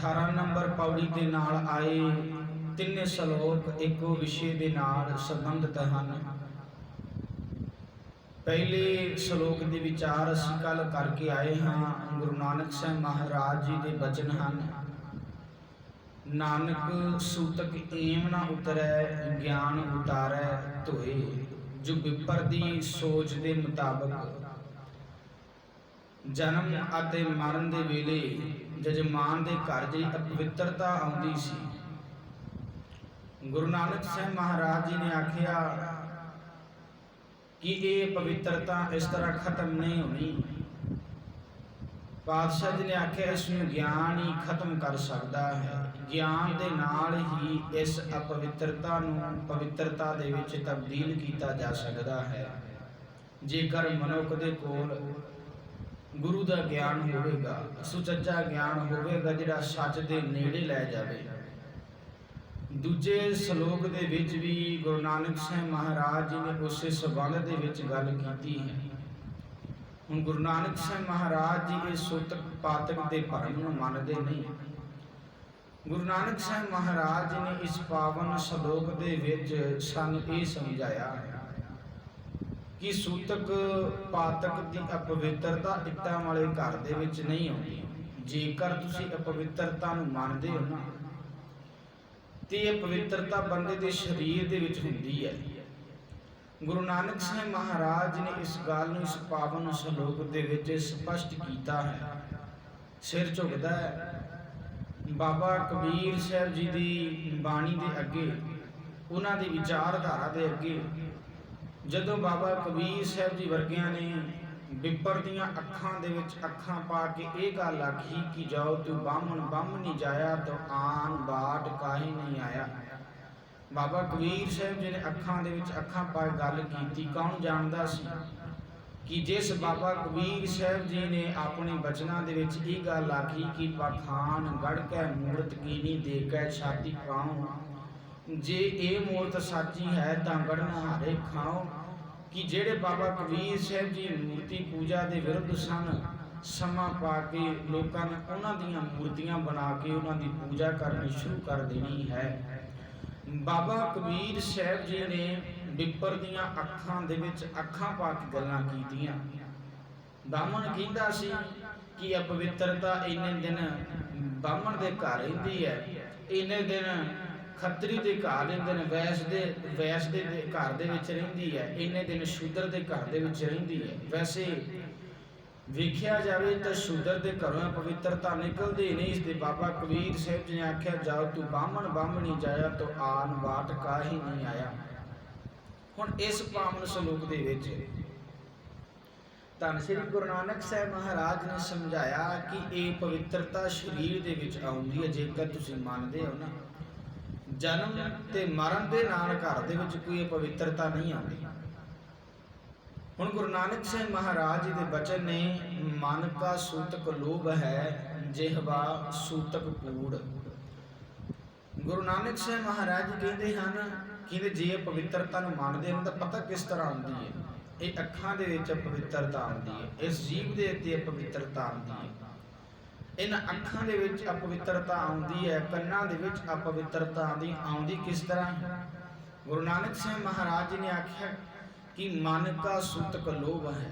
18 number ਪੌੜੀ ਦੇ ਨਾਲ ਆਏ ਤਿੰਨੇ ਸ਼ਲੋਕ ਇੱਕੋ ਵਿਸ਼ੇ ਦੇ ਨਾਲ ਸੰਬੰਧਿਤ ਹਨ। ਪਹਿਲੇ ਸ਼ਲੋਕ ਦੇ ਵਿਚਾਰ ਅਸੀਂ ਕੱਲ ਕਰਕੇ ਆਏ ਹਾਂ। ਗੁਰੂ ਨਾਨਕ ਸਾਹਿਬ ਮਹਾਰਾਜ ਜੀ ਦੇ ਬਚਨ ਹਨ। ਨਾਨਕ ਸੂਤਕ ਏਮ ਨਾ ਉਤਰੈ, ਗਿਆਨ ਉਤਾਰੈ ਧੋਏ। ਜੋ ਵਿਪਰ ਦੀ ਸੋਚ ਦੇ ਮੁਤਾਬਕ ਜਨਮ ਅਤੇ ਮਰਨ ਦੇ ਵੇਲੇ ਜਜਮਾਨ ਦੇ ਘਰ ਜਿਹੜੀ ਅਪਵਿੱਤਰਤਾ ਆਉਂਦੀ ਸੀ, ਗੁਰੂ ਨਾਨਕ ਸਾਹਿਬ ਮਹਾਰਾਜ ਜੀ ਨੇ ਆਖਿਆ ਕਿ ਇਹ ਪਵਿੱਤਰਤਾ ਇਸ ਤਰ੍ਹਾਂ ਖਤਮ ਨਹੀਂ ਹੋਣੀ। ਪਾਤਸ਼ਾਹ ਜੀ ਨੇ ਆਖਿਆ ਇਸ ਨੂੰ ਗਿਆਨ ਹੀ ਖਤਮ ਕਰ ਸਕਦਾ ਹੈ। ਗਿਆਨ ਦੇ ਨਾਲ ਹੀ ਇਸ ਅਪਵਿੱਤਰਤਾ ਨੂੰ ਪਵਿੱਤਰਤਾ ਦੇ ਵਿੱਚ ਤਬਦੀਲ ਕੀਤਾ ਜਾ ਸਕਦਾ ਹੈ। ਜੇਕਰ ਮਨੁੱਖ ਦੇ ਕੋਲ ਗੁਰੂ ਦਾ ਗਿਆਨ ਹੋਵੇਗਾ, ਸੁਚੱਜਾ ਗਿਆਨ ਹੋਵੇਗਾ ਜਿਹੜਾ ਸੱਚ ਦੇ ਨੇੜੇ ਲੈ ਜਾਵੇ। ਦੂਜੇ ਸ਼ਲੋਕ ਦੇ ਵਿੱਚ ਵੀ ਗੁਰੂ ਨਾਨਕ ਸਾਹਿਬ ਮਹਾਰਾਜ ਜੀ ਨੇ ਉਸੇ ਸੰਬੰਧ ਦੇ ਵਿੱਚ ਗੱਲ ਕੀਤੀ ਹੈ। ਹੁਣ ਗੁਰੂ ਨਾਨਕ ਸਾਹਿਬ ਮਹਾਰਾਜ ਜੀ ਇਹ ਸੂਤਕ ਪਾਤਕ ਦੇ ਭਰਮ ਨੂੰ ਮੰਨਦੇ ਨਹੀਂ। ਗੁਰੂ ਨਾਨਕ ਸਾਹਿਬ ਮਹਾਰਾਜ ਜੀ ਨੇ ਇਸ ਪਾਵਨ ਸ਼ਲੋਕ ਦੇ ਵਿੱਚ ਸਾਨੂੰ ਇਹ ਸਮਝਾਇਆ ਕਿ ਸੂਤਕ ਪਾਤਕ ਦੀ ਅਪਵਿੱਤਰਤਾ ਇੱਟਾਂ ਵਾਲੇ ਘਰ ਦੇ ਵਿੱਚ ਨਹੀਂ ਆਉਂਦੀ। ਜੇਕਰ ਤੁਸੀਂ ਅਪਵਿੱਤਰਤਾ ਨੂੰ ਮੰਨਦੇ ਹੋ ਨਾ, ਤੇ ਇਹ ਪਵਿੱਤਰਤਾ ਬੰਦੇ ਦੇ ਸਰੀਰ ਦੇ ਵਿੱਚ ਹੁੰਦੀ ਹੈ। ਗੁਰੂ ਨਾਨਕ ਸਾਹਿਬ ਮਹਾਰਾਜ ਜੀ ਨੇ ਇਸ ਗੱਲ ਨੂੰ ਇਸ ਪਾਵਨ ਸ਼ਲੋਕ ਦੇ ਵਿੱਚ ਸਪਸ਼ਟ ਕੀਤਾ ਹੈ। ਸਿਰ ਝੁਕਦਾ ਹੈ ਬਾਬਾ ਕਬੀਰ ਸਾਹਿਬ ਜੀ ਦੀ ਬਾਣੀ ਦੇ ਅੱਗੇ, ਉਹਨਾਂ ਦੀ ਵਿਚਾਰਧਾਰਾ ਦੇ ਅੱਗੇ। ਜਦੋਂ ਬਾਬਾ ਕਬੀਰ ਸਾਹਿਬ ਜੀ ਵਰਗਿਆਂ ਨੇ ਵਿਪਰ ਦੀਆਂ ਅੱਖਾਂ ਦੇ ਵਿੱਚ ਅੱਖਾਂ ਪਾ ਕੇ ਇਹ ਗੱਲ ਆਖੀ ਕਿ ਜਾਓ ਤੂੰ ਬਾਹਮਣ ਬਾਹਮਣੀ ਜਾਇਆ ਤੋ ਆਨ ਬਾਟ ਕਾਹੇ ਨਹੀਂ ਆਇਆ। ਬਾਬਾ ਕਬੀਰ ਸਾਹਿਬ ਜੀ ਨੇ ਅੱਖਾਂ ਦੇ ਵਿੱਚ ਅੱਖਾਂ ਪਾ ਕੇ ਗੱਲ ਕੀਤੀ। ਕੌਣ ਜਾਣਦਾ ਸੀ ਕਿ ਜਿਸ ਬਾਬਾ ਕਬੀਰ ਸਾਹਿਬ ਜੀ ਨੇ ਆਪਣੇ ਬਚਨਾਂ ਦੇ ਵਿੱਚ ਇਹ ਗੱਲ ਆਖੀ ਕਿ ਪਖਾਨ ਗੜ ਕੇ ਮੂਰਤ ਕੀਨੀ ਦੇ ਕੇ ਛਾਤੀ ਪਾਉ, ਜੇ ਇਹ ਮੂਰਤ ਸੱਚੀ ਹੈ ਤਾਂ ਗੜਨ ਹਾਰੇ ਖਾਓ। ਕਿ ਜਿਹੜੇ ਬਾਬਾ ਕਬੀਰ ਸਾਹਿਬ ਜੀ ਮੂਰਤੀ ਪੂਜਾ ਦੇ ਵਿਰੁੱਧ ਸਨ, ਸਮਾਂ ਪਾ ਕੇ ਲੋਕਾਂ ਨੇ ਉਹਨਾਂ ਦੀਆਂ ਮੂਰਤੀਆਂ ਬਣਾ ਕੇ ਉਹਨਾਂ ਦੀ ਪੂਜਾ ਕਰਨੀ ਸ਼ੁਰੂ ਕਰ ਦੇਣੀ ਹੈ। ਬਾਬਾ ਕਬੀਰ ਸਾਹਿਬ ਜੀ ਨੇ ਵਿਪਰ ਦੀਆਂ ਅੱਖਾਂ ਦੇ ਵਿੱਚ ਅੱਖਾਂ ਪਾ ਕੇ ਗੱਲਾਂ ਕੀਤੀਆਂ। ਬਾਹਮਣ ਕਹਿੰਦਾ ਸੀ ਕਿ ਅਪਵਿੱਤਰਤਾ ਇੰਨੇ ਦਿਨ ਬਾਹਮਣ ਦੇ ਘਰ ਰਹਿੰਦੀ ਹੈ, ਇੰਨੇ ਦਿਨ ਖੱਤਰੀ ਦੇ ਘਰ ਰਹਿੰਦੇ ਨੇ, ਵੈਸ ਦੇ ਘਰ ਦੇ ਵਿੱਚ ਰਹਿੰਦੀ ਹੈ, ਇੰਨੇ ਦਿਨ ਸ਼ੂਦਰ ਦੇ ਘਰ ਦੇ ਵਿੱਚ ਰਹਿੰਦੀ ਹੈ। ਵੈਸੇ ਵੇਖਿਆ ਜਾਵੇ ਤਾਂ ਸ਼ੂਦਰ ਦੇ ਘਰੋਂ ਪਵਿੱਤਰਤਾ ਨਿਕਲਦੀ ਨਹੀਂ। ਇਸ ਦੇ ਬਾਬਾ ਕਬੀਰ ਸਾਹਿਬ ਜੀ ਨੇ ਆਖਿਆ ਜਾਓ ਤੂੰ ਬਾਹਮਣ ਬਾਹਮਣੀ ਜਾਇਆ ਤੋ ਆਨ ਬਾਟ ਕਾਹੀ ਨਹੀਂ ਆਇਆ। ਹੁਣ ਇਸ ਪਾਵਨ ਸ਼ਲੋਕ ਦੇ ਵਿੱਚ ਧੰਨ ਸ੍ਰੀ ਗੁਰੂ ਨਾਨਕ ਸਾਹਿਬ ਮਹਾਰਾਜ ਨੇ ਸਮਝਾਇਆ ਕਿ ਇਹ ਪਵਿੱਤਰਤਾ ਸਰੀਰ ਦੇ ਵਿੱਚ ਆਉਂਦੀ ਹੈ। ਜੇਕਰ ਤੁਸੀਂ ਮੰਨਦੇ ਹੋ ਨਾ, ਜਨਮ ਤੇ ਮਰਨ ਦੇ ਨਾਲ ਘਰ ਦੇ ਵਿੱਚ ਕੋਈ ਪਵਿੱਤਰਤਾ ਨਹੀਂ ਆਉਂਦੀ। ਹੁਣ ਗੁਰੂ ਨਾਨਕ ਸਾਹਿਬ ਮਹਾਰਾਜ ਜੀ ਦੇ ਬਚਨ ਨੇ ਮਨ ਕਾ ਸੂਤਕ ਲੋਭ ਹੈ, ਜਿਹਵਾ ਸੂਤਕ ਕੂੜ। ਗੁਰੂ ਨਾਨਕ ਸਾਹਿਬ ਮਹਾਰਾਜ ਜੀ ਕਹਿੰਦੇ ਹਨ ਕਿ ਜੇ ਪਵਿੱਤਰਤਾ ਨੂੰ ਮੰਨਦੇ ਹੋ ਤਾਂ ਪਤਾ ਕਿਸ ਤਰ੍ਹਾਂ ਆਉਂਦੀ ਹੈ। ਇਹ ਅੱਖਾਂ ਦੇ ਵਿੱਚ ਪਵਿੱਤਰਤਾ ਆਉਂਦੀ ਹੈ, ਇਸ ਜੀਭ ਦੇ ਉੱਤੇ ਪਵਿੱਤਰਤਾ ਆਉਂਦੀ ਹੈ, ਇਹਨਾਂ ਅੱਖਾਂ ਦੇ ਵਿੱਚ ਅਪਵਿੱਤਰਤਾ ਆਉਂਦੀ ਹੈ, ਕੰਨਾਂ ਦੇ ਵਿੱਚ ਅਪਵਿੱਤਰਤਾ ਆਉਂਦੀ ਕਿਸ ਤਰ੍ਹਾਂ? ਗੁਰੂ ਨਾਨਕ ਸਾਹਿਬ ਮਹਾਰਾਜ ਜੀ ਨੇ ਆਖਿਆ ਕਿ ਮਨ ਕਾ ਸੂਤਕ ਲੋਭ ਹੈ।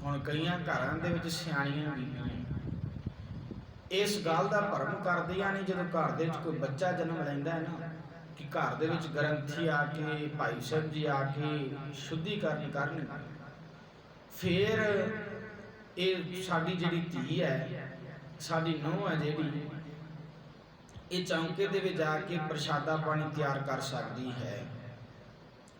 ਹੁਣ ਕਈਆਂ ਘਰਾਂ ਦੇ ਵਿੱਚ ਸਿਆਣੀਆਂ ਬੀਬੀਆਂ ਇਸ ਗੱਲ ਦਾ ਭਰਮ ਕਰਦੀਆਂ ਨੇ, ਜਦੋਂ ਘਰ ਦੇ ਵਿੱਚ ਕੋਈ ਬੱਚਾ ਜਨਮ ਲੈਂਦਾ ਹੈ ਨਾ, ਕਿ ਘਰ ਦੇ ਵਿੱਚ ਗ੍ਰੰਥੀ ਆ ਕੇ, ਭਾਈ ਸਾਹਿਬ ਜੀ ਆ ਕੇ ਸ਼ੁੱਧੀਕਰਨ ਕਰਨ, ਫਿਰ ਇਹ ਸਾਡੀ ਜਿਹੜੀ ਧੀ ਹੈ, ਸਾਡੀ ਨੂੰਹ ਹੈ ਜਿਹੜੀ, ਇਹ ਚੌਂਕੇ ਦੇ ਵਿੱਚ ਜਾ ਕੇ ਪ੍ਰਸ਼ਾਦਾ ਪਾਣੀ ਤਿਆਰ ਕਰ ਸਕਦੀ ਹੈ।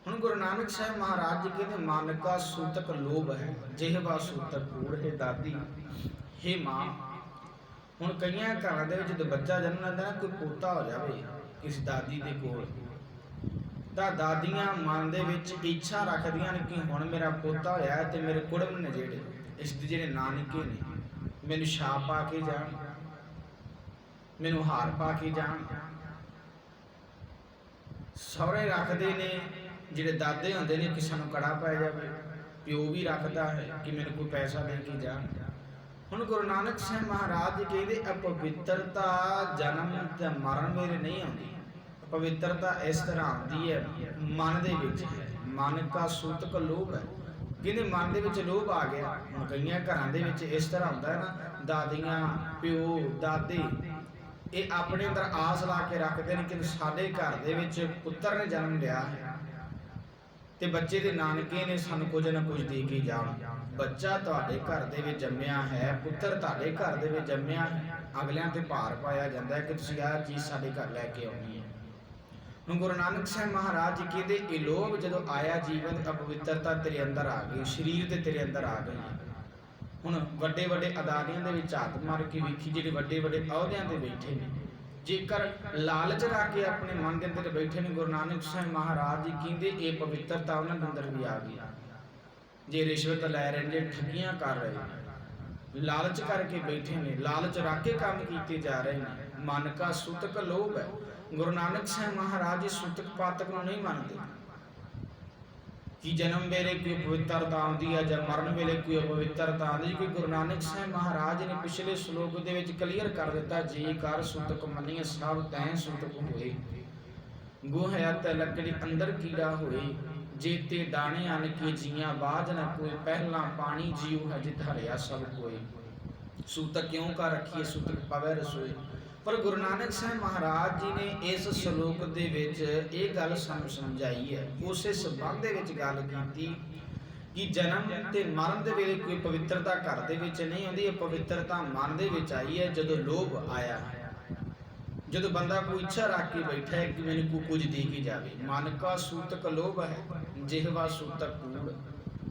ਹੁਣ ਗੁਰੂ ਨਾਨਕ ਸਾਹਿਬ ਮਹਾਰਾਜ ਜੀ ਕਹਿੰਦੇ ਮਨ ਕਾ ਸੂਤਕ ਲੋਭ ਹੈ, ਜਿਹਵਾ ਸੂਤਕ ਕੂੜ ਹੈ। ਦਾਦੀ ਹੈ ਮਾਂ। ਹੁਣ ਕਈਆਂ ਘਰਾਂ ਦੇ ਵਿੱਚ ਜਦੋਂ ਬੱਚਾ ਜਨਮ ਲੈਂਦਾ ਨਾ, ਕੋਈ ਪੋਤਾ ਹੋ ਜਾਵੇ ਕਿਸ ਦਾਦੀ ਦੇ ਕੋਲ, ਤਾਂ ਦਾਦੀਆਂ ਮਨ ਦੇ ਵਿੱਚ ਇੱਛਾ ਰੱਖਦੀਆਂ ਨੇ ਕਿ ਹੁਣ ਮੇਰਾ ਪੋਤਾ ਹੋਇਆ ਤੇ ਮੇਰੇ ਕੁੜਮ ਨੇ ਜਿਹੜੇ ਇਸ ਦੇ ਜਿਹੜੇ ਨਾਨਕੇ ਨੇ, ਮੈਨੂੰ ਛਾਪ ਪਾ ਕੇ ਜਾਣ, ਮੈਨੂੰ ਹਾਰ ਪਾ ਕੇ ਜਾਣ। ਸਹੁਰੇ ਰੱਖਦੇ ਨੇ, ਜਿਹੜੇ ਦਾਦੇ ਹੁੰਦੇ ਨੇ ਕਿ ਸਾਨੂੰ ਕੜਾ ਪੈ ਜਾਵੇ। ਪਿਓ ਵੀ ਰੱਖਦਾ ਹੈ ਕਿ ਮੈਨੂੰ ਕੋਈ ਪੈਸਾ ਦੇ ਕੇ ਜਾਣ। ਹੁਣ ਗੁਰੂ ਨਾਨਕ ਸਾਹਿਬ ਮਹਾਰਾਜ ਜੀ ਕਹਿੰਦੇ ਅਪਵਿੱਤਰਤਾ ਜਨਮ ਤੇ ਮਰਨ ਵੇਲੇ ਨਹੀਂ ਆਉਂਦੀ। ਪਵਿੱਤਰਤਾ ਇਸ ਤਰ੍ਹਾਂ ਆਉਂਦੀ ਹੈ ਮਨ ਦੇ ਵਿੱਚ ਹੈ। ਮਨ ਕਾ ਸੂਤਕ ਲੋਭ ਹੈ। ਕਹਿੰਦੇ ਮਨ ਦੇ ਵਿੱਚ ਲੋਭ ਆ ਗਿਆ। ਹੁਣ ਕਈਆਂ ਘਰਾਂ ਦੇ ਵਿੱਚ ਇਸ ਤਰ੍ਹਾਂ ਹੁੰਦਾ ਹੈ ਨਾ, ਦਾਦੀਆਂ ਪਿਓ ਦਾਦੇ ਇਹ ਆਪਣੇ ਅੰਦਰ ਆਸ ਲਾ ਕੇ ਰੱਖਦੇ ਨੇ ਕਿ ਸਾਡੇ ਘਰ ਦੇ ਵਿੱਚ ਪੁੱਤਰ ਨੇ ਜਨਮ ਲਿਆ ਹੈ ਤੇ ਬੱਚੇ ਦੇ ਨਾਨਕੇ ਨੇ ਸਾਨੂੰ ਕੁਝ ਨਾ ਕੁਝ ਦੇ ਕੇ ਜਾਣ। ਬੱਚਾ ਤੁਹਾਡੇ ਘਰ ਦੇ ਵਿੱਚ ਜੰਮਿਆ ਹੈ, ਪੁੱਤਰ ਤੁਹਾਡੇ ਘਰ ਦੇ ਵਿੱਚ ਜੰਮਿਆ ਹੈ, ਅਗਲਿਆਂ ਤੇ ਭਾਰ ਪਾਇਆ ਜਾਂਦਾ ਹੈ ਕਿ ਤੁਸੀਂ ਆਹ ਚੀਜ਼ ਸਾਡੇ ਘਰ ਲੈ ਕੇ ਆਉਣੀ ਹੈ। ਹੁਣ ਗੁਰੂ ਨਾਨਕ ਸਾਹਿਬ ਮਹਾਰਾਜ ਜੀ ਕਹਿੰਦੇ ਇਹ ਲੋਭ ਜਦੋਂ ਆਇਆ ਜੀਵਨ ਅਪਵਿੱਤਰਤਾ ਤੇਰੇ ਅੰਦਰ ਆ ਗਈ, ਸਰੀਰ ਤੇ ਤੇਰੇ ਅੰਦਰ ਆ ਗਈ। ਹੁਣ ਵੱਡੇ ਵੱਡੇ ਅਦਾਰਿਆਂ ਦੇ ਵਿੱਚ ਹੱਥ ਮਾਰ ਕੇ ਵੇਖੀ ਜਿਹੜੇ ਵੱਡੇ ਵੱਡੇ ਅਹੁਦਿਆਂ ਤੇ ਬੈਠੇ ਨੇ, ਜੇਕਰ ਲਾਲਚ ਰੱਖ ਕੇ ਆਪਣੇ ਮਨ ਦੇ ਅੰਦਰ ਬੈਠੇ ਨੇ, ਗੁਰੂ ਨਾਨਕ ਸਾਹਿਬ ਮਹਾਰਾਜ ਜੀ ਕਹਿੰਦੇ ਇਹ ਪਵਿੱਤਰਤਾ ਉਹਨਾਂ ਦੇ ਅੰਦਰ ਵੀ ਆ ਗਈ। ਜੇ ਰਿਸ਼ਵਤ ਲੈ ਰਹੇ ਨੇ, ਠੱਗੀਆਂ ਕਰ ਰਹੇ ਨੇ, ਲਾਲਚ ਕਰਕੇ ਬੈਠੇ ਨੇ, ਲਾਲਚ ਰੱਖ ਕੇ ਕੰਮ ਕੀਤੇ ਜਾ ਰਹੇ ਨੇ, ਮਨ ਕਾ ਸੂਤਕ ਲੋਭ ਹੈ। ਗੁਰੂ ਨਾਨਕ ਸਾਹਿਬ ਮਹਾਰਾਜ ਜੀ ਸੂਤਕ ਪਾਤਕ ਨੂੰ ਨਹੀਂ ਮੰਨਦੇ ਕਿ ਜਨਮ ਵੇਲੇ ਕੋਈ ਪਵਿੱਤਰਤਾ ਆਉਂਦੀ ਹੈ ਜਾਂ ਮਰਨ ਵੇਲੇ ਕੋਈ ਅਪਵਿੱਤਰਤਾ ਆਉਂਦੀ। ਕੋਈ ਗੁਰੂ ਨਾਨਕ ਸਾਹਿਬ ਮਹਾਰਾਜ ਨੇ ਪਿਛਲੇ ਸ਼ਲੋਕ ਦੇ ਵਿੱਚ ਕਲੀਅਰ ਕਰ ਦਿੱਤਾ, ਜੇਕਰ ਸੂਤਕ ਮੰਨੀਏ ਸਭ ਤੈਂ ਸੂਤਕ ਹੋਏ, ਗੋਹਿਆ ਤੇ ਲੱਕੜੀ ਅੰਦਰ ਕੀੜਾ ਹੋਏ, ਜੇਤੇ ਦਾਣੇ ਅਨ ਕੇ ਜੀਆਂ ਬਾਝ ਨ ਕੋਈ, ਪਹਿਲਾਂ ਪਾਣੀ ਜੀਉ ਹੈ ਜਿਤ ਹਰਿਆ ਸਭ ਕੋਏ। ਸੂਤਕ ਕਿਉਂ ਕਰ ਰੱਖੀਏ, ਸੂਤਕ ਪਵੈ ਰਸੋਈ। ਪਰ ਗੁਰੂ ਨਾਨਕ ਸਾਹਿਬ ਮਹਾਰਾਜ ਜੀ ਨੇ ਇਸ ਸ਼ਲੋਕ ਦੇ ਵਿੱਚ ਇਹ ਗੱਲ ਸਾਨੂੰ ਸਮਝਾਈ ਹੈ, ਉਸੇ ਸੰਬੰਧ ਦੇ ਵਿੱਚ ਗੱਲ ਕੀਤੀ ਕਿ ਜਨਮ ਤੇ ਮਰਨ ਦੇ ਵੇਲੇ ਕੋਈ ਪਵਿੱਤਰਤਾ ਘਰ ਦੇ ਵਿੱਚ ਨਹੀਂ ਆਉਂਦੀ। ਇਹ ਪਵਿੱਤਰਤਾ ਮਨ ਦੇ ਵਿੱਚ ਆਈ ਹੈ ਜਦੋਂ ਲੋਭ ਆਇਆ, ਜਦੋਂ ਬੰਦਾ ਕੋਈ ਇੱਛਾ ਰੱਖ ਕੇ ਬੈਠਾ ਹੈ ਕਿ ਮੈਨੂੰ ਕੋਈ ਕੁਝ ਦੇ ਕੇ ਜਾਵੇ। ਮਨ ਕਾ ਸੂਤਕ ਲੋਭ ਹੈ, ਜਿਹਵਾ ਸੂਤਕ ਕੂੜ।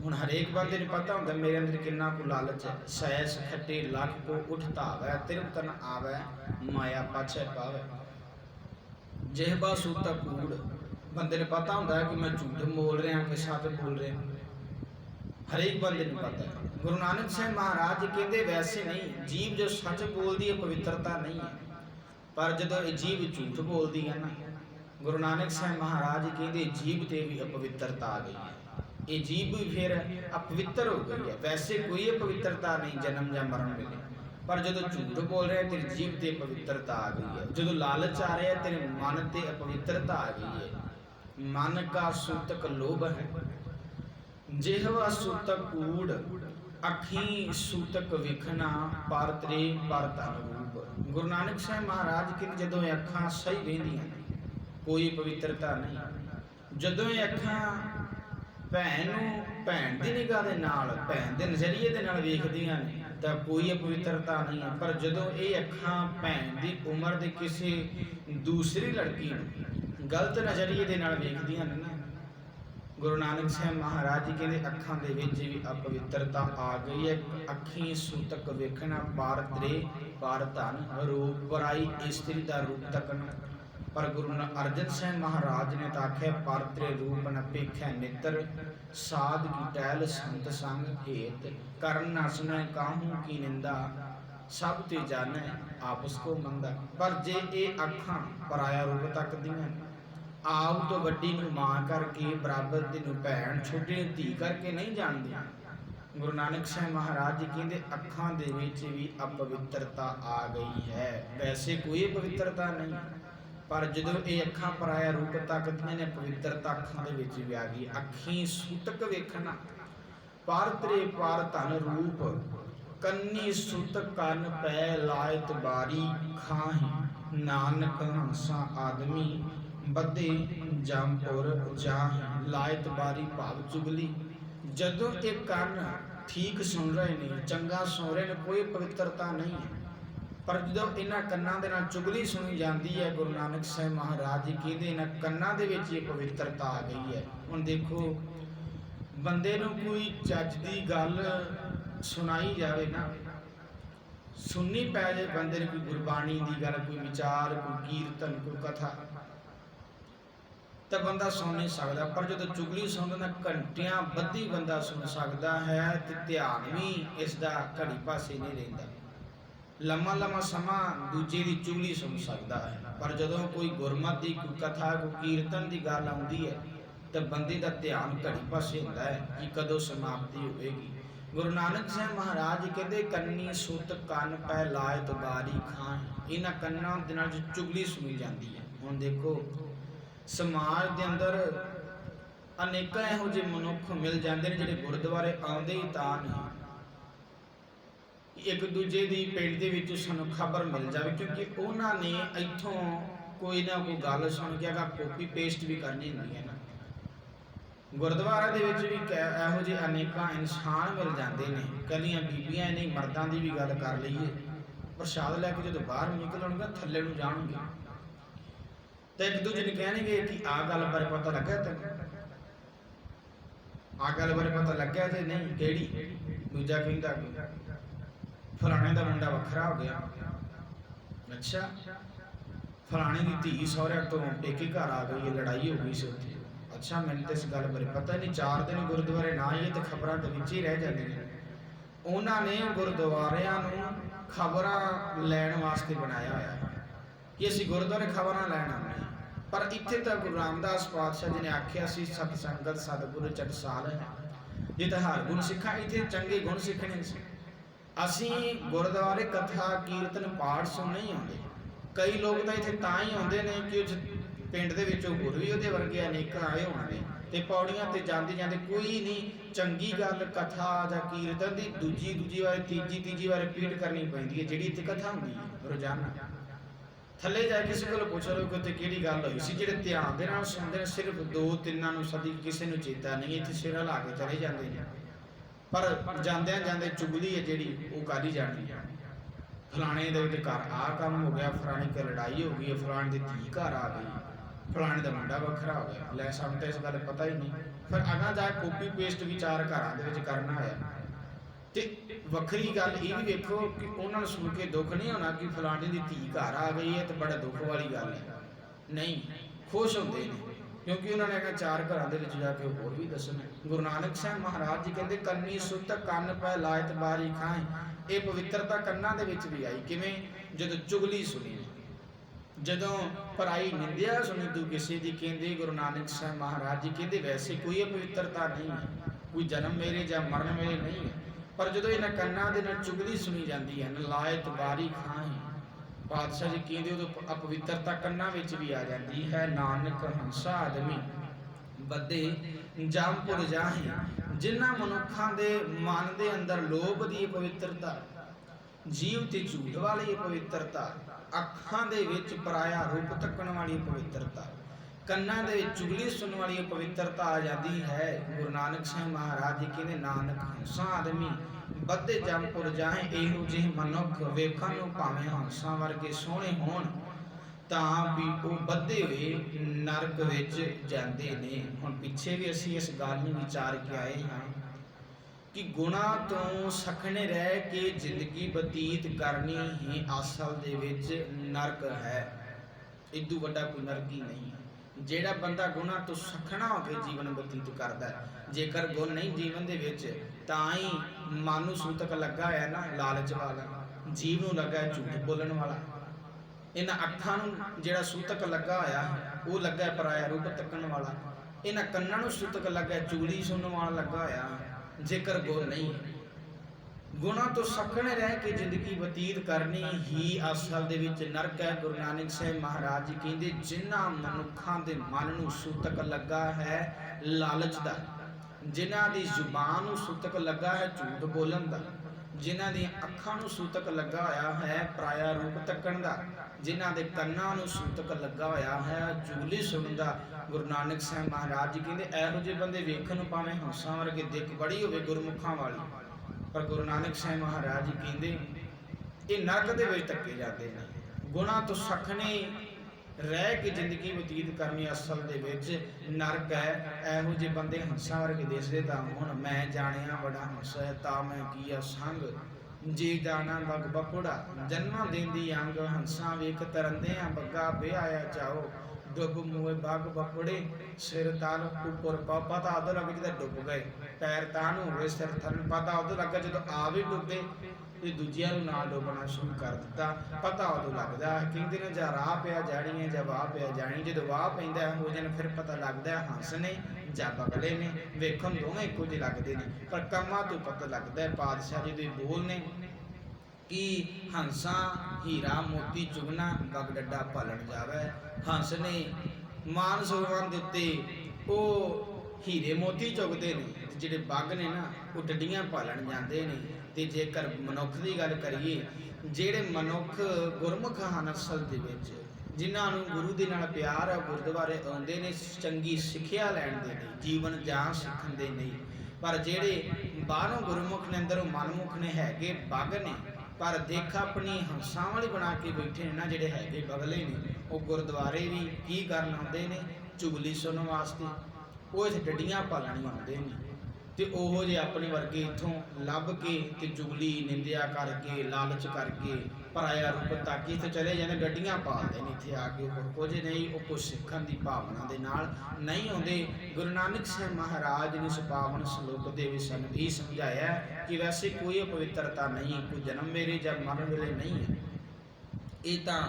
ਹੁਣ ਹਰੇਕ ਬੰਦੇ ਨੂੰ ਪਤਾ ਹੁੰਦਾ ਮੇਰੇ ਅੰਦਰ ਕਿੰਨਾ ਕੁ ਲਾਲਚ ਹੈ। ਸੈਸ ਖੱਟੇ ਲੱਖ ਕੋ ਉਠਤਾ ਵੈ, ਤਿਰਤਨ ਆਵੈ ਮਾਇਆ ਪਾਛੈ ਪਾਵੈ। ਜਿਹਵਾ ਸੂਤਕ ਕੂੜ, ਬੰਦੇ ਨੂੰ ਪਤਾ ਹੁੰਦਾ ਹੈ ਕਿ ਮੈਂ ਝੂਠ ਬੋਲ ਰਿਹਾ ਕਿ ਸੱਚ ਬੋਲ ਰਿਹਾ, ਹਰੇਕ ਬੰਦੇ ਨੂੰ ਪਤਾ ਹੈ। ਗੁਰੂ ਨਾਨਕ ਸਾਹਿਬ ਮਹਾਰਾਜ ਜੀ ਕਹਿੰਦੇ ਵੈਸੇ ਨਹੀਂ, ਜੀਵ ਜੋ ਸੱਚ ਬੋਲਦੀ ਹੈ ਪਵਿੱਤਰਤਾ ਨਹੀਂ ਹੈ, ਪਰ ਜਦੋਂ ਇਹ ਜੀਵ ਝੂਠ ਬੋਲਦੀ ਹੈ ਨਾ, ਗੁਰੂ ਨਾਨਕ ਸਾਹਿਬ ਮਹਾਰਾਜ ਜੀ ਕਹਿੰਦੇ ਜੀਵ ਤੇ ਵੀ ਅਪਵਿੱਤਰਤਾ ਆ ਗਈ ਹੈ। ਇਹ ਜੀਵ ਵੀ ਫਿਰ ਅਪਵਿੱਤਰ ਹੋ ਗਈ ਹੈ। ਵੈਸੇ ਕੋਈ ਅਪਵਿੱਤਰਤਾ ਨਹੀਂ ਜਨਮ ਜਾਂ ਮਰਨ ਵੇਲੇ, ਪਰ ਜਦੋਂ ਝੂਠ ਬੋਲ ਰਿਹਾ ਤੇਰੀ ਜੀਵ ਤੇ ਪਵਿੱਤਰਤਾ ਆ ਗਈ ਹੈ। ਜਦੋਂ ਲਾਲਚ ਆ ਰਿਹਾ ਤੇਰੇ ਮਨ ਤੇ ਅਪਵਿੱਤਰਤਾ ਆ ਗਈ ਹੈ। ਮਨ ਕਾ ਸੂਤਕ ਲੋਭ ਹੈ, ਜਿਹਵਾ ਸੂਤਕ ਕੂੜ, ਅੱਖੀ ਸੂਤਕ ਵਿਖਣਾ, ਪਰ ਤਰੇ ਪਰ ਧਨ ਰੂਪ। ਗੁਰੂ ਨਾਨਕ ਸਾਹਿਬ ਮਹਾਰਾਜ ਕਹਿੰਦੇ ਜਦੋਂ ਇਹ ਅੱਖਾਂ ਸਹੀ ਵੇਂਦੀਆਂ ਕੋਈ ਪਵਿੱਤਰਤਾ ਨਹੀਂ। ਜਦੋਂ ਇਹ ਅੱਖਾਂ ਭੈਣ ਨੂੰ ਭੈਣ ਦੀ ਨਿਗਾਹ ਦੇ ਨਾਲ, ਭੈਣ ਦੇ ਨਜ਼ਰੀਏ ਦੇ ਨਾਲ ਵੇਖਦੀਆਂ ਨੇ ਤਾਂ ਕੋਈ ਅਪਵਿੱਤਰਤਾ ਨਹੀਂ ਹੈ। ਪਰ ਜਦੋਂ ਇਹ ਅੱਖਾਂ ਭੈਣ ਦੀ ਉਮਰ ਦੇ ਕਿਸੇ ਦੂਸਰੀ ਲੜਕੀ ਨੂੰ ਗਲਤ ਨਜ਼ਰੀਏ ਦੇ ਨਾਲ ਵੇਖਦੀਆਂ ਨੇ ਨਾ, ਗੁਰੂ ਨਾਨਕ ਸਾਹਿਬ ਮਹਾਰਾਜ ਜੀ ਕਹਿੰਦੇ ਅੱਖਾਂ ਦੇ ਵਿੱਚ ਵੀ ਅਪਵਿੱਤਰਤਾ ਆ ਗਈ ਹੈ। ਅੱਖੀਂ ਸੂਤਕ ਵੇਖਣਾ, ਪਾਰ ਤਰੇ ਪਾਰ ਧਨ ਰੂਪ, ਪਰਾਈ ਇਸਤਰੀ ਦਾ ਰੂਪ ਤੱਕਣਾ। ਪਰ ਗੁਰੂ ਅਰਜਨ ਸਾਹਿਬ ਮਹਾਰਾਜ ਨੇ ਤਾਂ ਆਖਿਆ ਪਰ ਤੇਰੇ ਰੂਪ ਨ ਪੇਖੈ ਨਿੱਤਰ, ਸਾਧ ਕੀ ਟਹਿਲ ਸੰਤ ਸੰਗ ਹੇਤ, ਕਰਨ ਨਾ ਸੁਨੈ ਕਾਹੂ ਕੀ ਨਿੰਦਾ, ਸਭ ਤੇ ਜਾਣੈ ਆਪਸ ਕੋ ਮੰਦਾ। ਪਰ ਜੇ ਇਹ ਅੱਖਾਂ ਪਰਾਇਆ ਰੂਪ ਤੱਕਦੀਆਂ, ਆਪ ਤੋਂ ਵੱਡੀ ਨੂੰ ਮਾਂ ਕਰਕੇ, ਬਰਾਬਰ ਦੀ ਨੂੰ ਭੈਣ, ਛੋਟੀ ਨੂੰ ਧੀ ਕਰਕੇ ਨਹੀਂ ਜਾਣਦੀਆਂ। ਗੁਰੂ ਨਾਨਕ ਸਾਹਿਬ ਮਹਾਰਾਜ ਜੀ ਕਹਿੰਦੇ ਅੱਖਾਂ ਦੇ ਵਿੱਚ ਵੀ ਅਪਵਿੱਤਰਤਾ ਆ ਗਈ ਹੈ। ਵੈਸੇ ਕੋਈ ਪਵਿੱਤਰਤਾ ਨਹੀਂ, ਪਰ ਜਦੋਂ ਇਹ ਅੱਖਾਂ ਪਰਾਇਆ ਰੂਪ ਤੱਕਦੀਆਂ ਨੇ ਪਵਿੱਤਰਤਾ ਅੱਖਾਂ ਦੇ ਵਿੱਚ ਵੀ ਆ ਗਈ। ਅੱਖੀਂ ਸੂਤਕ ਵੇਖਣਾ, ਪਰ ਤਰੇ ਪਰ ਧਨ ਰੂਪ, ਕੰਨੀ ਸੂਤਕ ਕੰਨ ਪੈ ਲਾਇਤ ਬਾਰੀ, ਖਾਹੀ ਨਾਨਕ ਹੰਸਾ ਆਦਮੀ, ਬੱਧੇ ਜੰਪੁਰ ਜਾਹੀ, ਲਾਇਤ ਬਾਰੀ ਭਾਵ ਚੁਗਲੀ। ਜਦੋਂ ਇਹ ਕੰਨ ਠੀਕ ਸੁਣ ਰਹੇ ਨੇ, ਚੰਗਾ ਸੁਣ ਰਹੇ ਨੇ, ਕੋਈ ਪਵਿੱਤਰਤਾ ਨਹੀਂ ਹੈ। ਪਰ ਜਦੋਂ ਇਹਨਾਂ ਕੰਨਾਂ ਦੇ ਨਾਲ ਚੁਗਲੀ ਸੁਣੀ ਜਾਂਦੀ ਹੈ, ਗੁਰੂ ਨਾਨਕ ਸਾਹਿਬ ਮਹਾਰਾਜ ਜੀ ਕਹਿੰਦੇ ਇਹਨਾਂ ਕੰਨਾਂ ਦੇ ਵਿੱਚ ਇਹ ਪਵਿੱਤਰਤਾ ਆ ਗਈ ਹੈ। ਹੁਣ ਦੇਖੋ ਬੰਦੇ ਨੂੰ ਕੋਈ ਚੱਜ ਦੀ ਗੱਲ ਸੁਣਾਈ ਜਾਵੇ ਨਾ, ਸੁਣਨੀ ਪੈ ਜਾਏ ਬੰਦੇ ਨੂੰ ਕੋਈ ਗੁਰਬਾਣੀ ਦੀ ਗੱਲ, ਕੋਈ ਵਿਚਾਰ, ਕੋਈ ਕੀਰਤਨ, ਕੋਈ ਕਥਾ, ਤਾਂ ਬੰਦਾ ਸੁਣ ਨਹੀਂ ਸਕਦਾ। ਪਰ ਜਦੋਂ ਚੁਗਲੀ ਸੁਣਦਾ ਨਾ ਘੰਟਿਆਂ ਬੱਧੀ ਬੰਦਾ ਸੁਣ ਸਕਦਾ ਹੈ ਤੇ ਧਿਆਨ ਵੀ ਇਸ ਦਾ ਘੜੀ ਪਾਸੇ ਨਹੀਂ ਰਹਿੰਦਾ। ਲੰਮਾ ਲੰਮਾ ਸਮਾਂ ਦੂਜੇ ਦੀ ਚੁਗਲੀ ਸੁਣ ਸਕਦਾ ਹੈ। ਪਰ ਜਦੋਂ ਕੋਈ ਗੁਰਮਤਿ ਦੀ, ਕੋਈ ਕਥਾ, ਕੋਈ ਕੀਰਤਨ ਦੀ ਗੱਲ ਆਉਂਦੀ ਹੈ ਤਾਂ ਬੰਦੇ ਦਾ ਧਿਆਨ ਘੜੀ ਪਾਸੇ ਹੁੰਦਾ ਹੈ ਕਿ ਕਦੋਂ ਸਮਾਪਤੀ ਹੋਵੇਗੀ। गुरु नानक साहब महाराज जी कहते कन्नी सुत कन पै लायत बारी खां। इन्हां कन्नां दे नाल चुगली सुनी जाती है। हुण देखो समाज के अंदर अनेक इहो ਜਿਹੇ मनुख मिल जाते हैं जिहड़े गुरुद्वारे आउंदे ही तां नहीं, एक दूजे की पिंड दे विच सानूं खबर मिल जाए, क्योंकि उन्होंने इत्थों कोई ना कोई गल सुन के कॉपी पेस्ट भी करनी होंदी है ना। गुरुद्वारा दे विच भी इहो ਜਿਹੇ अनेकां इंसान मिल जाते हैं, कलियां बीबियां नहीं मर्दां की भी गल कर लईए, प्रसाद लैके जो बाहर निकलणगे थल्ले नूं जाणगे तो एक दूजे ने कहणगे कि आ गल बारे पता लग्या तैनूं, आ गल बारे पता लग्या जे नहीं किहड़ी। दूजा कहंदा फलाने का मुंडा वखरा हो गया, अच्छा फलाने की धी सहुरे तो पेके घर आ गई है, लड़ाई हो गई से उत्थे, अच्छा मैंने तो इस गल बारे पता नहीं। 4 दिन गुरुद्वारे ना आइए तो खबर तो विच ही रह जाती हैं। उन्होंने गुरुद्वारियां नूं खबर लैण वास्ते बनाया होया कि असीं गुरुद्वारे खबर लैण आउंदे हां, पर इत्थे तो गुरु रामदास पातशाह जी ने आख्या सी सत संगत सतगुरु चटसाल है, जे तो हर गुण सिखा इत्थे चंगे गुण सीखने सी। असी गुरुद्वारे कथा कीर्तन पाठ सुन नहीं आते। कई लोग तो इत्थे तां ही आते हैं कि उस पिंड दे विचों गुरु भी उहदे वर्गे अनेक आए होने ते पौड़ियां ते जांदे जांदे कोई नहीं चंगी गल कथा जां कीर्तन दी दूजी वार तीजी वार रिपीट करनी पैंदी है जिहड़ी इत्थे कथा हुंदी है रोजाना। थल्ले जाके किसी को पुछ लो कि किहड़ी गल होई सी, जिहड़े ध्यान दे नाल सुनदे सिर्फ 2-3 नूं सदी किसी नूं चेता नहीं, इत्थे सिर हिला के चले जांदे ने, पर जांदे जांदे चुगली है जिहड़ी वो कर ही जानी है। फलाने दे घर आ काम हो गया, फलाने की लड़ाई हो गई, फलाने की धी घर आ गई, फलाने का मुंडा वखरा हो गया, लै सानूं तो इस गल पता ही नहीं। फिर अगां जाके कॉपी पेस्ट भी 4 घरां दे विच करना होया ते वखरी गल ये भी वेखो कि उन्हां नूं सुन के दुख नहीं होना कि फलाने की धी घर आ गई है तो बड़ा दुख वाली गल है, नहीं खुश होंदे ने क्योंकि उन्होंने अगर 4 घरों के जाके होर भी दसना। गुरु नानक साहब महाराज जी कहते कन्नी सुत कन पै लायत बारी खाए। ये पवित्रता कन्ना दे विच भी आई किवें, जदों चुगली सुनी, जदों पराई निंदिया सुनी तू किसी की, कहते गुरु नानक साहब महाराज जी कहते वैसे कोई पवित्रता नहीं है, कोई जन्म मेरे या मरण मेरे नहीं है, पर जदों इन्हां कन्ना दे नाल चुगली सुनी जाती है लायत बारी खाए, पातशाह जी कहते उदों अपवित्रता कन्ना विच भी आ जाती है। नानक हंसा आदमी बदे जामपुर जाहे, जिन्हां मनुखां दे मन दे अंदर लोभ दी पवित्रता, जीव ते झूठ वाली पवित्रता, अखां दे विच पराया रूप तकण वाली पवित्रता, कन्नां दे विच चुगली सुनण वाली पवित्रता आ जाती है। गुरु नानक साहब महाराज जी कहते नानक हंसा आदमी बदे जामपुर जाए, इहो जिहे मनुख वेखण नूं भावें हंसां वर्गे सोहणे होण तां भी वो बधे हुए नरक विच जांदे ने। हुण पिछे भी असीं इस गल नूं विचार के आए हां कि गुणा तो सखणे रह के जिंदगी बतीत करनी ही असल दे विच नरक है, इदू वड्डा कोई नरक ही नहीं है। जेड़ा बंदा गुणा तो सखना होकर जीवन बतीत करता है, जेकर गुण नहीं जीवन दे विच तां ही मन नूं सूतक लगा है ना लालच वाला, जीव नूं लगा है झूठ बोलण वाला, इन्हां अखां नूं जेड़ा सूतक लगा होया वो लगा है पराया रूप तकण वाला, इन्हां कन्नां नूं सूतक लगा है चुगली सुनण वाला लगा होया, जेकर गुण नहीं है। गुणा तो सखणे रह के जिंदगी बतीत करनी ही असल दे विच नरक है। गुरु नानक साहब महाराज जी कहंदे जिन्हां मनुखां दे मन नूं सूतक लगा है लालच दा, जिन्हां दी जुबान नूं सूतक लगा है झूठ बोलन दा, जिन्हां दी अखां नूं सूतक लगा होया है पराया रूप तकण दा, जिन्हां दे कन्नां नूं सूतक लगा होया है चुगली सुनण दा, गुरु नानक साहब महाराज जी कहंदे इहो ਜਿਹੇ बंदे वेखण नूं भावें हंसां वर्गे दिख बड़ी होवे गुरमुखां वाली, पर गुरु नानक साहब महाराज जी कहते ये नरक दे विच धक्के जाते हैं। गुणा तो सखने रह के जिंदगी बतीत करनी असल दे विच नरक है। इहो ਜਿਹੇ बंदे हंसां वर्गे दिसदे तां हुण मैं जाणिया बड़ा हंस है तां मैं कीया संग, जे जाना बग बपुड़ा जन्म देंदी अंग, हंसां वेख तरंदे आ बग्गा बेआया जाओ, डुब मुए बाग बपड़े सिर ताल ऊपर पता उदों लगे जो डुब गए, पैर तान हो गए सिर थन पता उदों लगा जो आ भी डुबे, ਤੇ ਦੂਜਿਆਂ ਨੂੰ ਨਾਲ ਡੋਬਣਾ ਸ਼ੁਰੂ ਕਰ ਦਿੱਤਾ। ਪਤਾ ਉਦੋਂ ਲੱਗਦਾ, ਕਹਿੰਦੇ ਨੇ ਜਾਂ ਰਾਹ ਪਿਆ ਜਾਣੀ ਹੈ ਜਾਂ ਵਾਹ ਪਿਆ ਜਾਣੀ। ਜਦੋਂ ਵਾਹ ਪੈਂਦਾ ਹੋ ਜਾਣ ਫਿਰ ਪਤਾ ਲੱਗਦਾ ਹੰਸ ਨੇ ਜਾਂ ਬਗਲੇ ਨੇ, ਵੇਖਣ ਦੋਵੇਂ ਇੱਕੋ ਜਿਹੇ ਲੱਗਦੇ ਨੇ, ਪਰ ਕੰਮਾਂ ਤੋਂ ਪਤਾ ਲੱਗਦਾ ਪਾਤਸ਼ਾਹ ਜੀ ਦੇ ਬੋਲ ਨੇ ਕਿ ਹੰਸਾਂ ਹੀਰਾ ਮੋਤੀ ਚੁਗਣਾ ਬਗ ਡੱਡਾ ਭਾਲਣ ਜਾਵੇ। ਹੰਸ ਨੇ ਮਾਨ ਸਰੋਵਰ ਦੇ ਉੱਤੇ ਉਹ ਹੀਰੇ ਮੋਤੀ ਚੁਗਦੇ ਨੇ, ਤੇ ਜਿਹੜੇ ਬੱਗ ਨੇ ਨਾ ਉਹ ਡੱਡੀਆਂ ਭਾਲਣ ਜਾਂਦੇ ਨੇ। ਤੇ ਜੇਕਰ ਮਨੁੱਖ ਦੀ ਗੱਲ ਕਰੀਏ, ਜਿਹੜੇ ਮਨੁੱਖ ਗੁਰਮੁਖ ਹਨ ਅਸਲ ਦੇ ਵਿੱਚ, ਜਿਨ੍ਹਾਂ ਨੂੰ ਗੁਰੂ ਦੇ ਨਾਲ ਪਿਆਰ ਹੈ, ਗੁਰਦੁਆਰੇ ਆਉਂਦੇ ਨੇ ਚੰਗੀ ਸਿੱਖਿਆ ਲੈਣ ਦੇ ਲਈ, ਜੀਵਨ ਜਾਨ ਸਿੱਖਣ ਦੇ ਲਈ। ਪਰ ਜਿਹੜੇ ਬਾਹਰੋਂ ਗੁਰਮੁਖ ਨੇ ਅੰਦਰੋਂ ਮਨਮੁਖ ਨੇ, ਹੈਗੇ ਬੱਗ ਨੇ, ਪਰ ਦੇਖ ਆਪਣੀ ਹੰਸਾਂ ਵਾਲੀ ਬਣਾ ਕੇ ਬੈਠੇ ਨੇ ਨਾ ਜਿਹੜੇ ਹੈਗੇ ਬਗਲੇ ਨੇ। ਉਹ ਗੁਰਦੁਆਰੇ ਵੀ ਕੀ ਕਰਨ ਆਉਂਦੇ ਨੇ? ਚੁਗਲੀ ਸੁਣਨ ਵਾਸਤੇ। ਉਹ ਇੱਥੇ ਡੱਡੀਆਂ ਭਾਲਣ ਆਉਂਦੇ ਨੇ। ਤੇ ਉਹੋ ਜਿਹੇ ਆਪਣੇ ਵਰਗੇ ਇੱਥੋਂ ਲੱਭ ਕੇ ਤੇ ਚੁਗਲੀ ਨਿੰਦਿਆ ਕਰਕੇ ਲਾਲਚ ਕਰਕੇ ਪਰਾਇਆ ਰੂਪ ਤੱਕ ਇੱਥੇ ਚਲੇ ਜਾਂਦੇ, ਡੱਡੀਆਂ ਪਾਲਦੇ ਨੇ ਇੱਥੇ ਆ ਕੇ। ਉਹ ਕੁਝ ਨਹੀਂ, ਉਹ ਕੁਝ ਸਿੱਖਣ ਦੀ ਭਾਵਨਾ ਦੇ ਨਾਲ ਨਹੀਂ ਆਉਂਦੇ। ਗੁਰੂ ਨਾਨਕ ਸਾਹਿਬ ਮਹਾਰਾਜ ਨੇ ਇਸ ਪਾਵਨ ਸ਼ਲੋਕ ਦੇ ਵਿੱਚ ਸਾਨੂੰ ਇਹ ਸਮਝਾਇਆ ਕਿ ਵੈਸੇ ਕੋਈ ਅਪਵਿੱਤਰਤਾ ਨਹੀਂ, ਕੋਈ ਜਨਮ ਵੇਲੇ ਜਾਂ ਮਰਨ ਵੇਲੇ ਨਹੀਂ ਹੈ। ਇਹ ਤਾਂ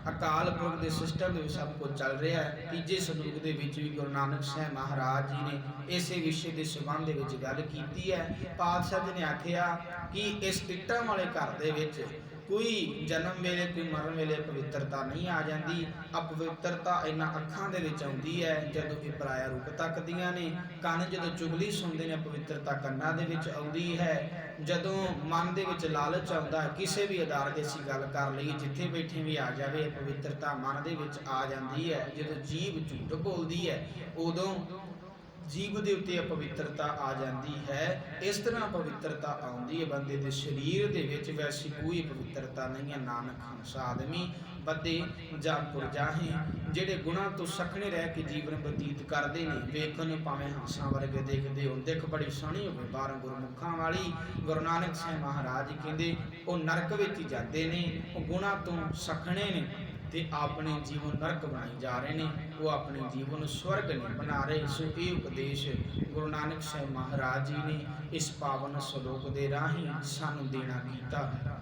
ਅਕਾਲ ਪੁਰਖ ਦੇ ਸਿਸਟਮ ਦੇ ਵਿੱਚ ਸਭ ਕੁਝ ਚੱਲ ਰਿਹਾ ਹੈ। ਤੀਜੇ ਸ਼ਲੋਕ ਦੇ ਵਿੱਚ ਵੀ ਗੁਰੂ ਨਾਨਕ ਸਾਹਿਬ ਮਹਾਰਾਜ ਜੀ ਨੇ ਇਸੇ ਵਿਸ਼ੇ ਦੇ ਸੰਬੰਧ ਦੇ ਵਿੱਚ ਗੱਲ ਕੀਤੀ ਹੈ। ਪਾਤਸ਼ਾਹ ਜੀ ਨੇ ਆਖਿਆ ਕਿ ਇਸ ਇੱਟਾਂ ਵਾਲੇ ਘਰ ਦੇ ਵਿੱਚ ਕੋਈ ਜਨਮ ਵੇਲੇ ਕੋਈ ਮਰਨ ਵੇਲੇ ਪਵਿੱਤਰਤਾ ਨਹੀਂ ਆ ਜਾਂਦੀ। ਅਪਵਿੱਤਰਤਾ ਇਹਨਾਂ ਅੱਖਾਂ ਦੇ ਵਿੱਚ ਆਉਂਦੀ ਹੈ ਜਦੋਂ ਇਹ ਪਰਾਇਆ ਰੂਪ ਤੱਕਦੀਆਂ ਨੇ। ਕੰਨ ਜਦੋਂ ਚੁਗਲੀ ਸੁਣਦੇ ਨੇ, ਪਵਿੱਤਰਤਾ ਕੰਨਾਂ ਦੇ ਵਿੱਚ ਆਉਂਦੀ ਹੈ। ਜਦੋਂ ਮਨ ਦੇ ਵਿੱਚ ਲਾਲਚ ਆਉਂਦਾ ਹੈ, ਕਿਸੇ ਵੀ ਅਦਾਰੇ ਦੀ ਅਸੀਂ ਗੱਲ ਕਰ ਲਈਏ, ਜਿੱਥੇ ਬੈਠੇ ਵੀ ਆ ਜਾਵੇ, ਪਵਿੱਤਰਤਾ ਮਨ ਦੇ ਵਿੱਚ ਆ ਜਾਂਦੀ ਹੈ। ਜਦੋਂ ਜੀਭ ਝੂਠ ਬੋਲਦੀ ਹੈ, ਉਦੋਂ ਜੀਵ ਦੇ ਉੱਤੇ ਅਪਵਿੱਤਰਤਾ ਆ ਜਾਂਦੀ ਹੈ। ਇਸ ਤਰ੍ਹਾਂ ਪਵਿੱਤਰਤਾ ਆਉਂਦੀ ਹੈ ਬੰਦੇ ਦੇ ਸਰੀਰ ਦੇ ਵਿੱਚ, ਵੈਸੀ ਕੋਈ ਪਵਿੱਤਰਤਾ ਨਹੀਂ ਹੈ। ਨਾਨਕ ਹੰਸ ਆਦਮੀ ਬੱਦੇ ਜਾਂ ਪੁਰਜਾਹੇ, ਜਿਹੜੇ ਗੁਣਾਂ ਤੋਂ ਸਖਣੇ ਰਹਿ ਕੇ ਜੀਵਨ ਬਤੀਤ ਕਰਦੇ ਨੇ। ਵੇਖਣ ਨੂੰ ਭਾਵੇਂ ਹੰਸਾਂ ਵਰਗੇ ਦੇਖਦੇ ਹੋ, ਦਿੱਖ ਬੜੀ ਸੋਹਣੀ ਹੋਵੇ ਬਾਹਰੋਂ ਗੁਰਮੁਖਾਂ ਵਾਲੀ। ਗੁਰੂ ਨਾਨਕ ਸਾਹਿਬ ਮਹਾਰਾਜ ਕਹਿੰਦੇ ਉਹ ਨਰਕ ਵਿੱਚ ਹੀ ਜਾਂਦੇ ਨੇ, ਉਹ ਗੁਣਾਂ ਤੋਂ ਸਖਣੇ ਨੇ ਤੇ ਆਪਣੇ ਜੀਵਨ ਨਰਕ ਬਣਾਈ ਜਾ ਰਹੇ ਨੇ। ਉਹ ਆਪਣੇ ਜੀਵਨ ਨੂੰ ਸਵਰਗ ਨਹੀਂ ਬਣਾ ਰਹੇ। ਸੋ ਇਹ ਉਪਦੇਸ਼ ਗੁਰੂ ਨਾਨਕ ਸਾਹਿਬ ਮਹਾਰਾਜ ਜੀ ਨੇ ਇਸ ਪਾਵਨ ਸ਼ਲੋਕ ਦੇ ਰਾਹੀਂ ਸਾਨੂੰ ਦੇਣਾ ਕੀਤਾ ਹੈ।